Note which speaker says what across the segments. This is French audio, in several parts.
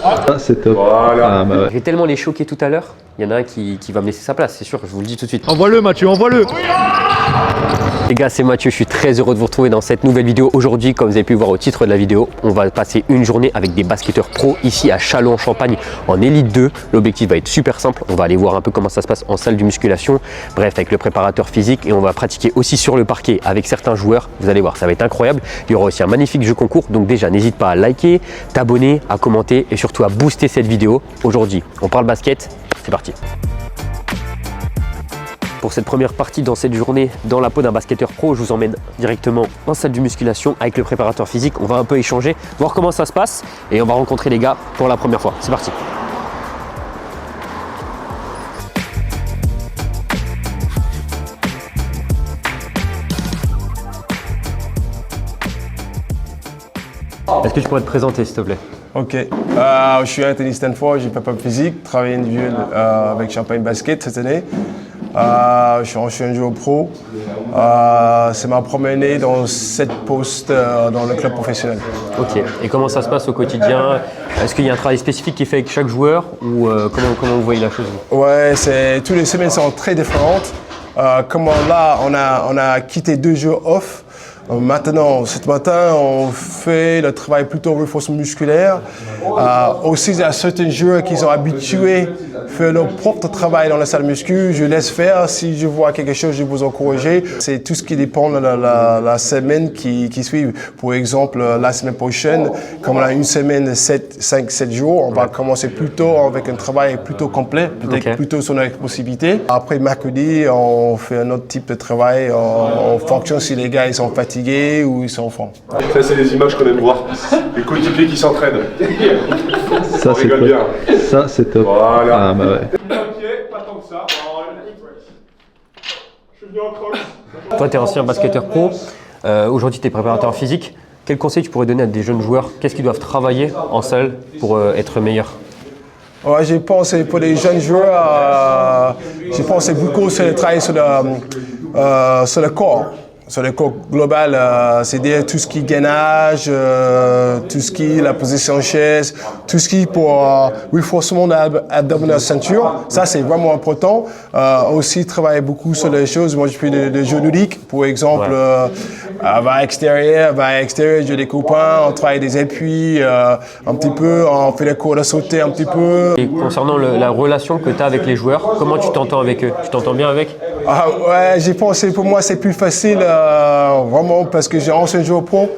Speaker 1: Ah, c'est top. Voilà. Ah, bah ouais.
Speaker 2: Je vais tellement les choquer tout à l'heure. Il y en a un qui va me laisser sa place, c'est sûr, je vous le dis tout de suite.
Speaker 1: Envoie-le Mathieu, envoie-le.
Speaker 2: Les gars, c'est Mathieu, je suis très heureux de vous retrouver dans cette nouvelle vidéo. Aujourd'hui, comme vous avez pu voir au titre de la vidéo, on va passer une journée avec des basketteurs pros ici à Châlons-en-Champagne en Élite 2. L'objectif va être super simple, on va aller voir un peu comment ça se passe en salle de musculation, bref avec le préparateur physique, et on va pratiquer aussi sur le parquet avec certains joueurs. Vous allez voir, ça va être incroyable. Il y aura aussi un magnifique jeu concours, donc déjà n'hésite pas à liker, t'abonner, à commenter et surtout à booster cette vidéo. Aujourd'hui, on parle basket, c'est parti. Pour cette première partie dans cette journée dans la peau d'un basketteur pro, je vous emmène directement en salle de musculation avec le préparateur physique. On va un peu échanger, voir comment ça se passe et on va rencontrer les gars pour la première fois. C'est parti. Est-ce que tu pourrais te présenter s'il te plaît?
Speaker 3: Ok, je suis Anthony Stanford, j'ai papa physique, travaillé individuel avec Champagne Basket cette année. Je suis un joueur pro. C'est ma première année dans cette poste dans le club professionnel.
Speaker 2: Ok, et comment ça se passe au quotidien? Est-ce qu'il y a un travail spécifique qui est fait avec chaque joueur ou comment vous voyez la chose?
Speaker 3: Ouais, toutes les semaines sont très différentes. Comme là, on a quitté 2 jours off. Maintenant, ce matin, on fait le travail plutôt renforcement musculaire. Aussi, il y a certains joueurs qui sont habitués à faire leur propre travail dans la salle muscu. Je laisse faire. Si je vois quelque chose, je vous encourage. C'est tout ce qui dépend de la semaine qui suit. Pour exemple, la semaine prochaine, comme on a une semaine de 5-7 jours, on va commencer plutôt avec un travail plutôt complet, peut-être plutôt sur notre possibilité. Après, mercredi, on fait un autre type de travail en fonction si les gars ils sont fatigués ou ils sont en forme.
Speaker 4: Ça, c'est les images qu'on aime voir. Les coéquipiers qui s'entraînent.
Speaker 1: Ça, c'est top.
Speaker 4: Bien.
Speaker 1: Ça, c'est top.
Speaker 4: Voilà.
Speaker 1: Ah, bah ouais.
Speaker 4: Pas tant que ça. Je suis venu en cross.
Speaker 2: Toi, tu es ancien basketteur pro. Aujourd'hui, tu es préparateur physique. Quel conseil tu pourrais donner à des jeunes joueurs? Qu'est-ce qu'ils doivent travailler en salle pour être meilleurs?
Speaker 3: Ouais, j'ai pensé pour les jeunes joueurs, j'ai pensé beaucoup sur le travail sur le corps. Sur le corps global, c'est-à-dire tout ce qui est gainage, tout ce qui est la position chaise, tout ce qui est pour renforcement abdominal ceinture. Ça, c'est vraiment important. Aussi, travailler beaucoup sur les choses. Moi, je fais des jeux ludiques. Pour exemple, va à extérieur, j'ai des copains, on travaille des appuis un petit peu, on fait des cours de sauter un petit peu.
Speaker 2: Et concernant la relation que tu as avec les joueurs, comment tu t'entends avec eux? Tu t'entends bien avec?
Speaker 3: Ouais, j'ai pensé, pour moi, c'est plus facile, vraiment, parce que j'ai un ancien joueur pro.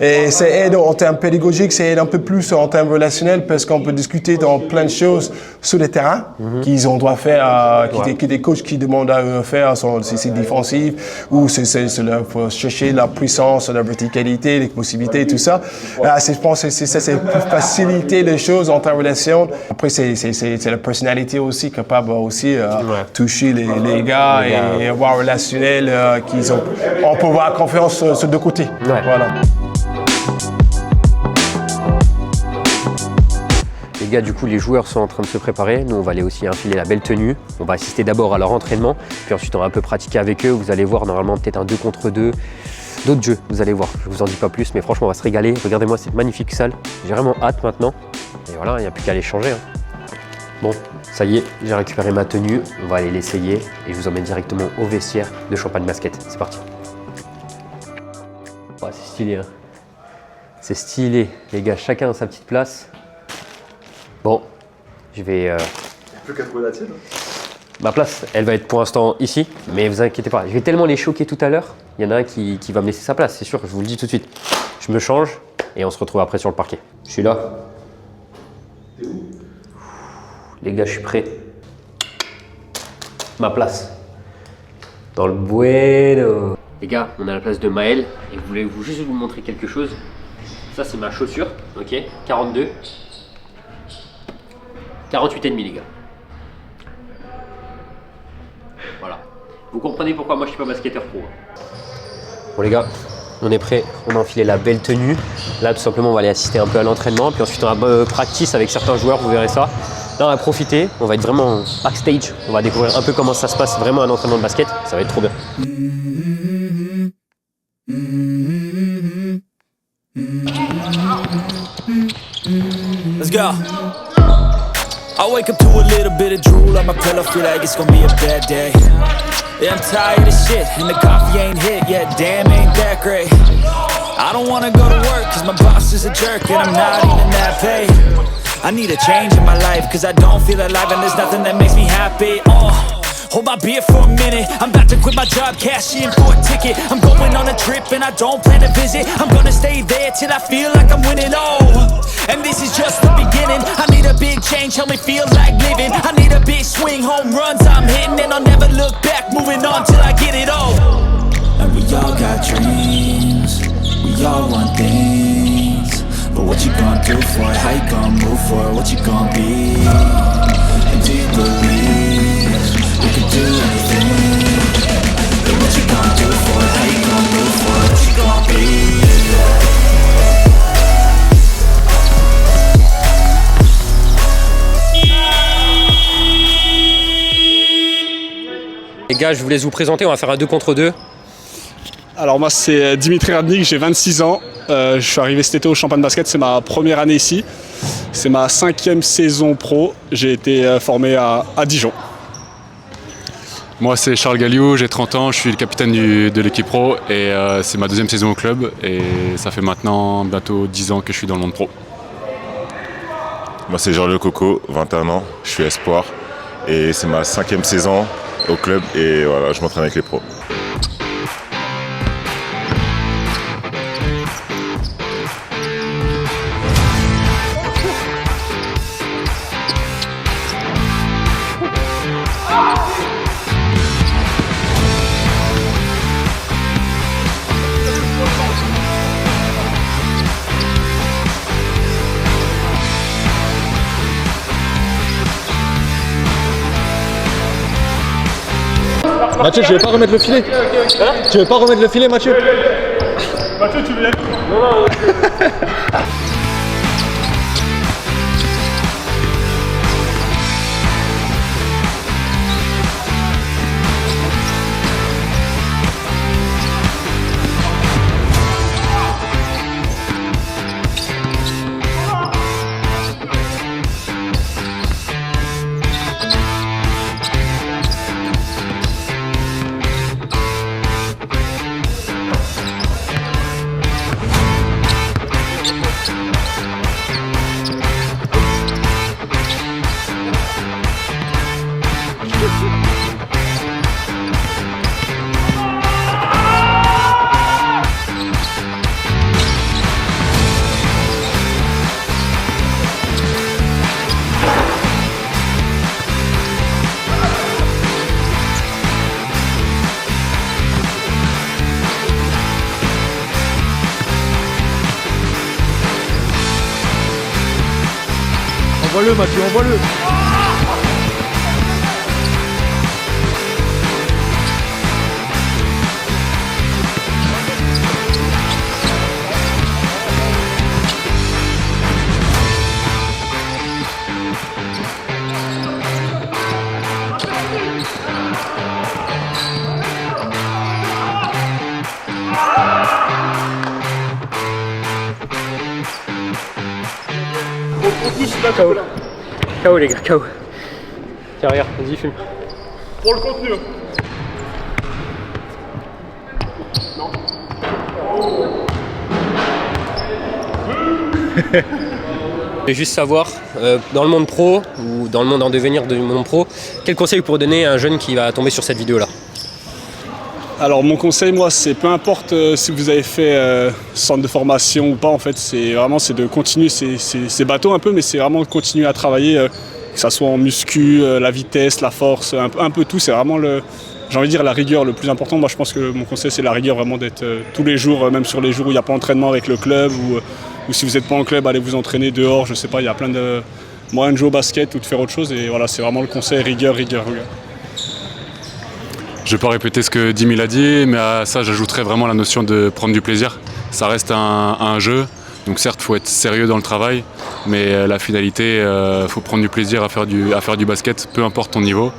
Speaker 3: Et ça aide en termes pédagogiques, ça aide un peu plus en termes relationnels, parce qu'on peut discuter dans plein de choses sur le terrain qu'ils ont doit faire, que des coachs qui demandent à eux faire, si c'est défensif, ou faut chercher la puissance, la verticalité, les possibilités, tout ça. Je pense que c'est plus faciliter les choses en termes de relation. Après, c'est la personnalité aussi, capable aussi toucher les gars et avoir un relationnel on peut avoir confiance sur deux côtés. Voilà.
Speaker 2: Les gars, du coup, les joueurs sont en train de se préparer. Nous, on va aller aussi enfiler la belle tenue. On va assister d'abord à leur entraînement, puis ensuite on va un peu pratiquer avec eux. Vous allez voir normalement peut-être un 2 contre 2, d'autres jeux. Vous allez voir. Je vous en dis pas plus, mais franchement, on va se régaler. Regardez-moi cette magnifique salle. J'ai vraiment hâte maintenant. Et voilà, il n'y a plus qu'à les changer. Bon, ça y est, j'ai récupéré ma tenue. On va aller l'essayer et je vous emmène directement au vestiaire de Champagne Basket. C'est parti. Oh, c'est stylé, hein. C'est stylé. Les gars, chacun a sa petite place. Bon, je vais...
Speaker 4: Plus qu'à trouver la tienne.
Speaker 2: Ma place, elle va être pour l'instant ici, mais vous inquiétez pas, je vais tellement les choquer tout à l'heure. Il y en a un qui va me laisser sa place, c'est sûr, je vous le dis tout de suite. Je me change et on se retrouve après sur le parquet. Je suis là.
Speaker 4: T'es où?
Speaker 2: Les gars, je suis prêt. Ma place. Dans le bueno. Les gars, on est à la place de Maël et je voulais juste vous montrer quelque chose. Ça, c'est ma chaussure, ok, 42. 48,5 les gars. Voilà. Vous comprenez pourquoi moi je suis pas basketteur pro. Bon les gars, on est prêts. On a enfilé la belle tenue. Là tout simplement on va aller assister un peu à l'entraînement. Puis ensuite on va practice avec certains joueurs, vous verrez ça. Là on va profiter. On va être vraiment backstage. On va découvrir un peu comment ça se passe vraiment un entraînement de basket. Ça va être trop bien.
Speaker 5: go. I wake up to a little bit of drool on my pillow, feel like it's gonna be a bad day. Yeah, I'm tired of shit, and the coffee ain't hit yet, damn, ain't that great. I don't wanna go to work, cause my boss is a jerk, and I'm not even that paid. I need a change in my life, cause I don't feel alive, and there's nothing that makes me happy. Hold my beer for a minute, I'm about to quit my job, cash in for a ticket. I'm going on a trip and I don't plan to visit. I'm gonna stay there till I feel like I'm winning, and this is just the beginning. I need a big change, help me feel like living. I need a big swing, home runs I'm hitting, and I'll never look back, moving on till I get it all. And we all got dreams, we all want things, but what you gonna do for it? How you gonna move for it? What you gonna be? And do you believe you can do anything? But what you gonna do for it? How you gonna move for it? What you gonna be?
Speaker 2: Les gars, je vous laisse vous présenter, on va faire un 2 contre 2.
Speaker 6: Alors moi c'est Dimitri Radnik, j'ai 26 ans, je suis arrivé cet été au Champagne Basket, c'est ma première année ici, c'est ma 5e saison pro, j'ai été formé à Dijon.
Speaker 7: Moi c'est Charles Galliou, j'ai 30 ans, je suis le capitaine de l'équipe pro et c'est ma 2e saison au club et ça fait maintenant bientôt 10 ans que je suis dans le monde pro.
Speaker 8: Moi c'est Jean-Luc Coco, 21 ans, je suis espoir et c'est ma 5e saison au club et voilà, je m'entraîne avec les pros.
Speaker 1: Mathieu, tu veux pas remettre le filet? Tu veux pas remettre le filet, Mathieu?
Speaker 6: Mathieu, tu viens?
Speaker 1: Envoie-le, Mathieu, envoie-le.
Speaker 2: KO. KO les gars, KO. Tiens regarde, vas-y filme.
Speaker 6: Pour le contenu.
Speaker 2: Je vais juste savoir, dans le monde pro, ou dans le monde en devenir du monde pro, quel conseil vous pourrez donner à un jeune qui va tomber sur cette vidéo là?
Speaker 6: Alors mon conseil moi c'est peu importe si vous avez fait centre de formation ou pas en fait, c'est de continuer, c'est bateau un peu mais c'est vraiment de continuer à travailler, que ça soit en muscu, la vitesse, la force, un peu tout, c'est vraiment j'ai envie de dire la rigueur le plus important. Moi je pense que mon conseil c'est la rigueur, vraiment d'être tous les jours, même sur les jours où il n'y a pas d'entraînement avec le club ou si vous n'êtes pas en club, allez vous entraîner dehors, je sais pas, il y a plein de moyens de jouer au basket ou de faire autre chose et voilà c'est vraiment le conseil, rigueur.
Speaker 7: Je ne vais pas répéter ce que Dim a dit, mais à ça j'ajouterais vraiment la notion de prendre du plaisir. Ça reste un jeu, donc certes il faut être sérieux dans le travail, mais la finalité, il faut prendre du plaisir à faire du basket, peu importe ton niveau.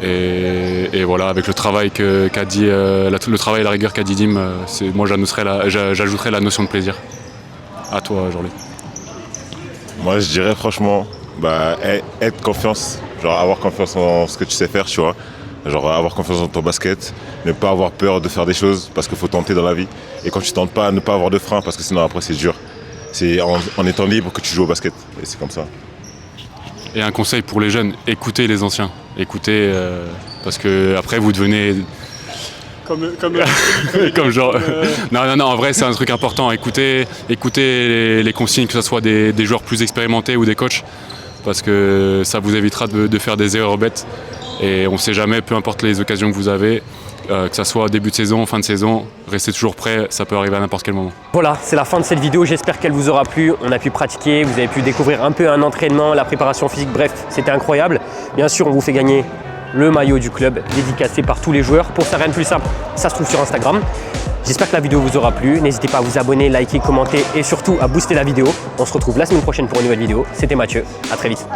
Speaker 7: Et voilà, avec le travail qu'a dit, le travail et la rigueur qu'a dit Dim, moi j'ajouterais la notion de plaisir. À toi, Jordi.
Speaker 8: Moi, je dirais franchement, être confiance, genre avoir confiance en ce que tu sais faire, tu vois. Genre avoir confiance dans ton basket, ne pas avoir peur de faire des choses parce qu'il faut tenter dans la vie. Et quand tu tentes pas, ne pas avoir de frein parce que sinon après c'est dur. C'est en étant libre que tu joues au basket et c'est comme ça.
Speaker 7: Et un conseil pour les jeunes, écoutez les anciens. Écoutez, parce que après vous devenez... Comme genre... Non, en vrai c'est un truc important. Écoutez les consignes, que ce soit des joueurs plus expérimentés ou des coachs. Parce que ça vous évitera de faire des erreurs bêtes. Et on ne sait jamais, peu importe les occasions que vous avez, que ce soit début de saison, fin de saison, restez toujours prêt, ça peut arriver à n'importe quel moment.
Speaker 2: Voilà, c'est la fin de cette vidéo, j'espère qu'elle vous aura plu. On a pu pratiquer, vous avez pu découvrir un peu un entraînement, la préparation physique, bref, c'était incroyable. Bien sûr, on vous fait gagner le maillot du club, dédicacé par tous les joueurs. Pour ça, rien de plus simple, ça se trouve sur Instagram. J'espère que la vidéo vous aura plu. N'hésitez pas à vous abonner, liker, commenter et surtout à booster la vidéo. On se retrouve la semaine prochaine pour une nouvelle vidéo. C'était Mathieu, à très vite.